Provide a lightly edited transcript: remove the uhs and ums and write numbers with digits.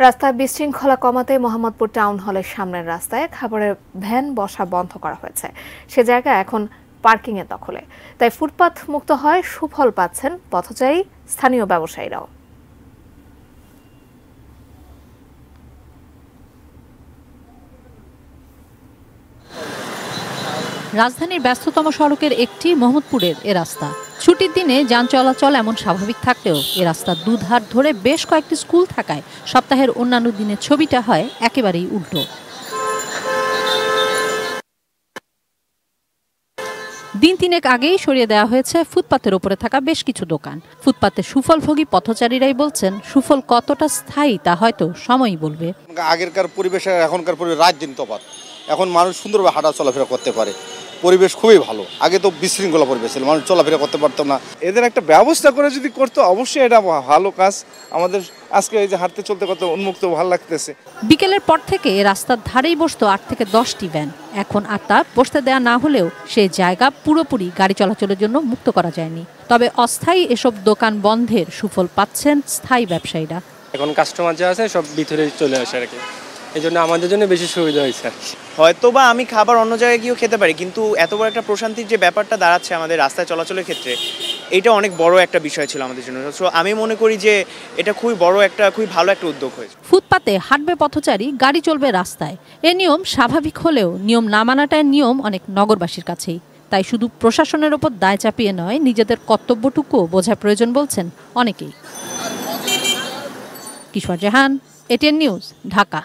রাস্তায় বিশৃঙ্খলা কমাতে মোহাম্মদপুর টাউন হলের সামনের রাস্তায় খাবারের ভ্যান বসা বন্ধ করা হয়েছে। সে জায়গা এখন পার্কিংয়ের দখলে, তাই ফুটপাত মুক্ত হয় সুফল পাচ্ছেন পথচারী, স্থানীয় ব্যবসায়ীরাও। রাজধানীর ব্যস্ততম সড়কের একটি মোহাম্মদপুরের এ রাস্তা। ছুটির দিনে যান চলাচল এমন স্বাভাবিক থাকলেও এ রাস্তার দুধার ধরে বেশ কয়েকটি স্কুল থাকায় সপ্তাহের অন্যান্য দিনের ছবিটা হয় একেবারেই উল্টো। দিন তিনেক আগেই সরিয়ে দেওয়া হয়েছে ফুটপাতের ওপরে থাকা বেশ কিছু দোকান। ফুটপাতে সুফলভোগী পথচারীরাই বলছেন, সুফল কতটা স্থায়ী তা হয়তো সময়ই বলবে। আগেরকার পরিবেশ আর এখনকার পরিবেশ রাত দিন তফাৎ। এখন মানুষ সুন্দরভাবে হাঁটা চলাফেরা করতে পারে, পরিবেশ খুবই ভালো। আগে তো বিশৃঙ্খলা পরিবেশ ছিল, মানুষ চলাফেরা করতে পারতো না। এদের একটা ব্যবস্থা করে যদি করতো অবশ্যই এটা ভালো কাজ। আমাদের আজকে এই যে হাঁটতে চলতে কত উন্মুক্ত ভালো লাগতেছে। বিকেলের পর থেকে রাস্তার ধারেই বসতো 8 থেকে 10টি ভ্যান। এখন আর তা বসতে দেয়া না হলেও সেই জায়গা পুরোপুরি গাড়ি চলাচলের জন্য মুক্ত করা যায়নি। তবে অস্থায়ী এসব দোকান বন্ধের সুফল পাচ্ছেন স্থায়ী ব্যবসায়ীরা। এখন কাস্টমার যা আছে সব ভিতরে চলে আসে আর কি, এই জন্য আমাদের জন্য বেশি সুবিধা হয়েছে। হয়তোবা আমি খাবার অন্য জায়গায় গিয়েও খেতে পারি, কিন্তু এত বড় একটা প্রশান্তির যে ব্যাপারটা দাঁড়াচ্ছে আমাদের রাস্তায় চলাচলের ক্ষেত্রে, এটা অনেক বড় একটা বিষয় ছিল আমাদের জন্য। সো আমি মনে করি যে এটা খুবই ভালো একটা উদ্যোগ হয়েছে। ফুটপাতে হাঁটবে পথচারী, গাড়ি চলবে রাস্তায়, এ নিয়ম স্বাভাবিক হলেও নিয়ম না মানাটাই নিয়ম অনেক নগরবাসীর কাছেই। তাই শুধু প্রশাসনের ওপর দায় চাপিয়ে নয়, নিজেদের কর্তব্যটুকুও বোঝা প্রয়োজন বলছেন অনেকেই। কিশোর জাহান, এটিএন নিউজ, ঢাকা।